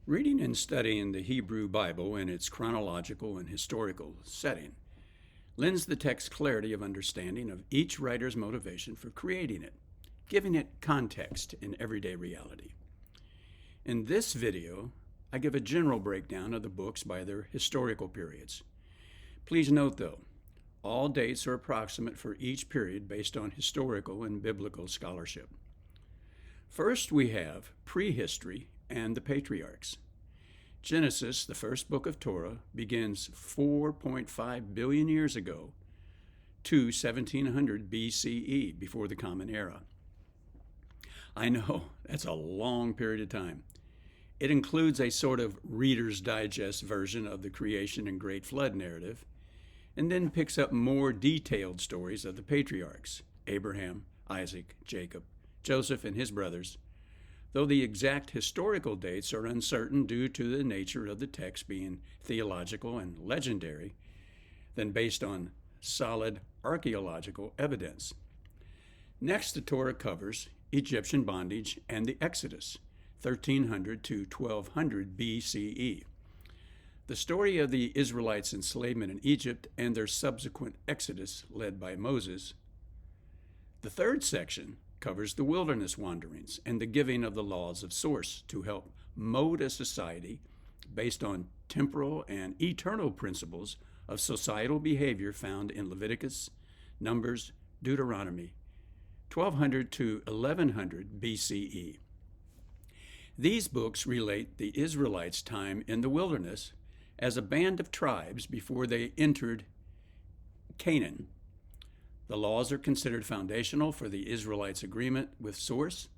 Reading and studying the Hebrew Bible in its chronological and historical setting lends the text clarity of understanding of each writer's motivation for creating it, giving it context in everyday reality. In this video, I give a general breakdown of the books by their historical periods. Please note, though, all dates are approximate for each period based on historical and biblical scholarship. First, we have prehistory and the patriarchs. Genesis, the first book of Torah, begins 4.5 billion years ago to 1700 BCE, before the Common Era. I know, that's a long period of time. It includes a sort of Reader's Digest version of the creation and Great Flood narrative, and then picks up more detailed stories of the patriarchs, Abraham, Isaac, Jacob, Joseph, and his brothers, though the exact historical dates are uncertain due to the nature of the text being theological and legendary than based on solid archaeological evidence. Next, the Torah covers Egyptian bondage and the Exodus, 1300 to 1200 BCE. The story of the Israelites' enslavement in Egypt and their subsequent exodus led by Moses. The third section covers the wilderness wanderings and the giving of the laws of source to help mold a society based on temporal and eternal principles of societal behavior found in Leviticus, Numbers, Deuteronomy, 1200 to 1100 BCE. These books relate the Israelites' time in the wilderness as a band of tribes before they entered Canaan. The laws are considered foundational for the Israelites' agreement with Source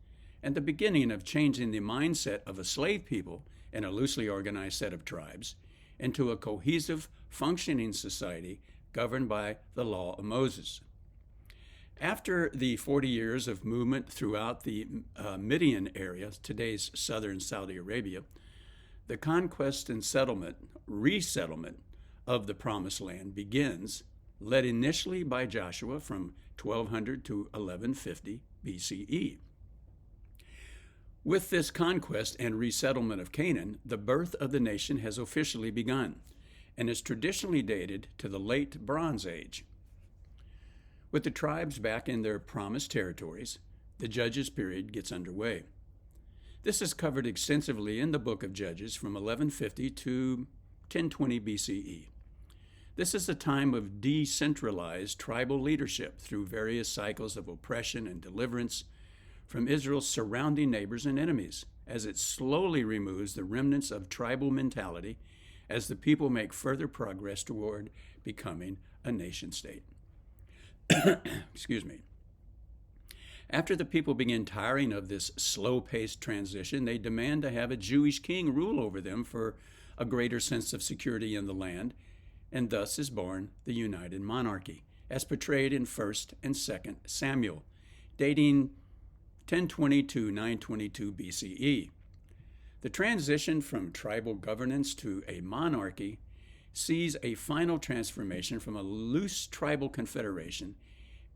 and the beginning of changing the mindset of a slave people in a loosely organized set of tribes into a cohesive, functioning society governed by the law of Moses. After the 40 years of movement throughout the Midian area, today's southern Saudi Arabia, the conquest and resettlement of the Promised Land begins, led initially by Joshua from 1200 to 1150 BCE. With this conquest and resettlement of Canaan, the birth of the nation has officially begun and is traditionally dated to the late Bronze Age. With the tribes back in their promised territories, the Judges period gets underway. This is covered extensively in the book of Judges from 1150 to 1020 BCE. This is a time of decentralized tribal leadership through various cycles of oppression and deliverance from Israel's surrounding neighbors and enemies, as it slowly removes the remnants of tribal mentality as the people make further progress toward becoming a nation state. Excuse me. After the people begin tiring of this slow-paced transition, they demand to have a Jewish king rule over them for a greater sense of security in the land, and thus is born the United Monarchy, as portrayed in 1st and 2nd Samuel, dating 1020 to 922 BCE. The transition from tribal governance to a monarchy sees a final transformation from a loose tribal confederation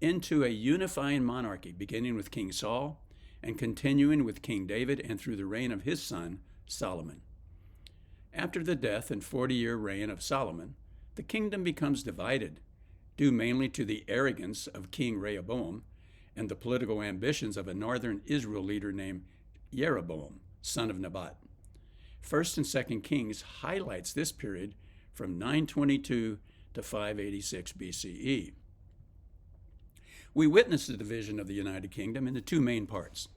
into a unifying monarchy, beginning with King Saul and continuing with King David and through the reign of his son, Solomon. After the death and 40-year reign of Solomon, the kingdom becomes divided, due mainly to the arrogance of King Rehoboam and the political ambitions of a northern Israel leader named Jeroboam, son of Nebat. 1st and 2nd Kings highlights this period from 922 to 586 BCE. We witness the division of the United Kingdom into two main parts: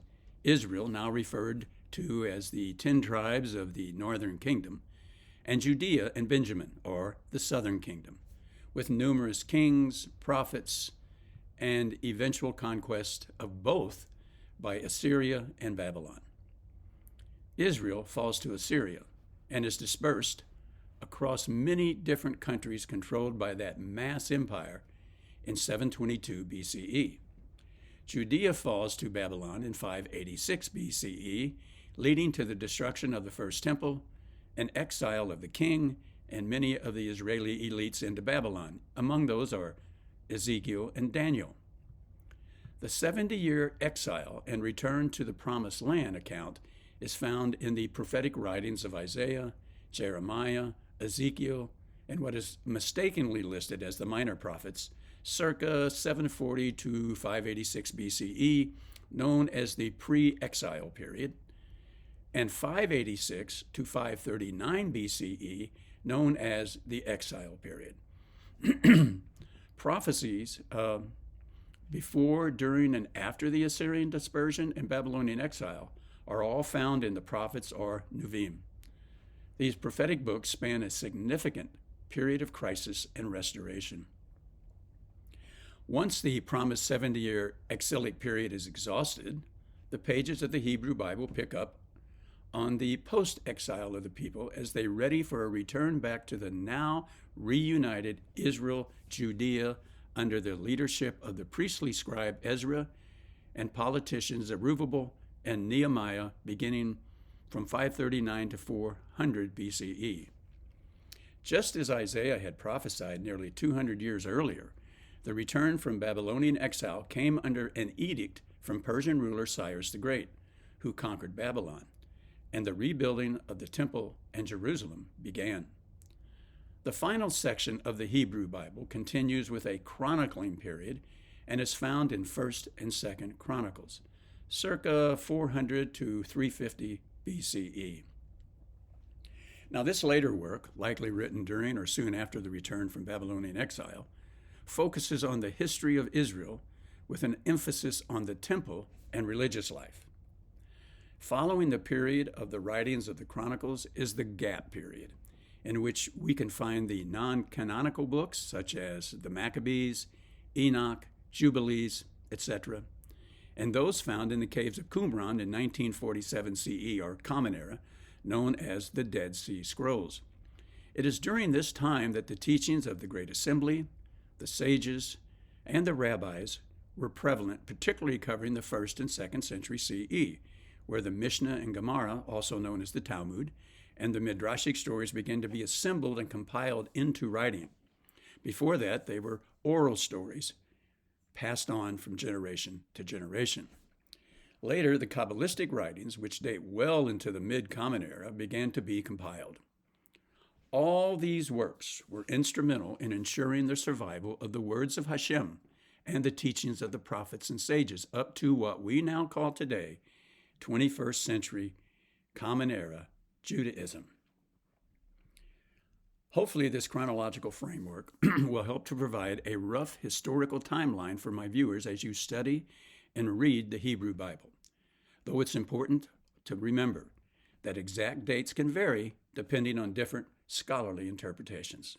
Israel, now referred to as the 10 tribes of the northern kingdom, and Judea and Benjamin, or the southern kingdom, with numerous kings, prophets, and eventual conquest of both by Assyria and Babylon. Israel falls to Assyria and is dispersed across many different countries controlled by that mass empire in 722 BCE. Judea falls to Babylon in 586 BCE, leading to the destruction of the first temple, an exile of the king, and many of the Israeli elites into Babylon. Among those are Ezekiel and Daniel. The 70-year exile and return to the Promised Land account is found in the prophetic writings of Isaiah, Jeremiah, Ezekiel, and what is mistakenly listed as the minor prophets, circa 740 to 586 BCE, known as the pre-exile period, and 586 to 539 BCE, known as the exile period. Prophecies before, during, and after the Assyrian dispersion and Babylonian exile are all found in the prophets or Nuvim. These prophetic books span a significant period of crisis and restoration. Once the promised 70-year exilic period is exhausted, the pages of the Hebrew Bible pick up on the post-exile of the people as they ready for a return back to the now reunited Israel, Judea, under the leadership of the priestly scribe Ezra and politicians Zerubbabel and Nehemiah, beginning from 539 to 400 BCE. Just as Isaiah had prophesied nearly 200 years earlier, the return from Babylonian exile came under an edict from Persian ruler Cyrus the Great, who conquered Babylon, and the rebuilding of the temple and Jerusalem began. The final section of the Hebrew Bible continues with a chronicling period and is found in 1st and 2nd Chronicles, circa 400 to 350 BCE. Now, this later work, likely written during or soon after the return from Babylonian exile, focuses on the history of Israel with an emphasis on the temple and religious life. Following the period of the writings of the Chronicles is the gap period, in which we can find the non-canonical books such as the Maccabees, Enoch, Jubilees, etc., and those found in the caves of Qumran in 1947 CE, or Common Era, known as the Dead Sea Scrolls. It is during this time that the teachings of the Great Assembly, the sages, and the rabbis were prevalent, particularly covering the 1st and 2nd century CE, where the Mishnah and Gemara, also known as the Talmud, and the Midrashic stories began to be assembled and compiled into writing. Before that, they were oral stories passed on from generation to generation. Later, the Kabbalistic writings, which date well into the Mid-Common Era, began to be compiled. All these works were instrumental in ensuring the survival of the words of Hashem and the teachings of the prophets and sages up to what we now call today 21st century Common Era Judaism. Hopefully, this chronological framework will help to provide a rough historical timeline for my viewers as you study and read the Hebrew Bible, though it's important to remember that exact dates can vary depending on different scholarly interpretations.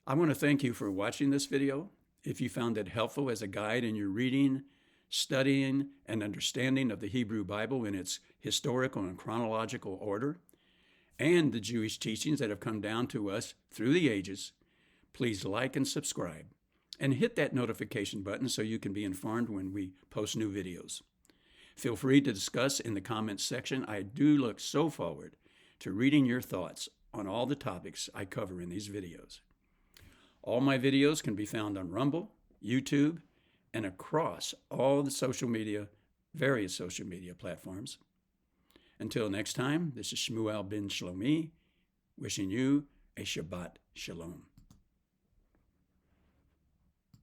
I want to thank you for watching this video. If you found it helpful as a guide in your reading, studying, and understanding of the Hebrew Bible in its historical and chronological order, and the Jewish teachings that have come down to us through the ages, please like and subscribe, and hit that notification button so you can be informed when we post new videos. Feel free to discuss in the comments section. I do look so forward to reading your thoughts on all the topics I cover in these videos. All my videos can be found on Rumble, YouTube, and across all the various social media platforms. Until next time, this is Shmuel ben Shlomi, wishing you a Shabbat Shalom.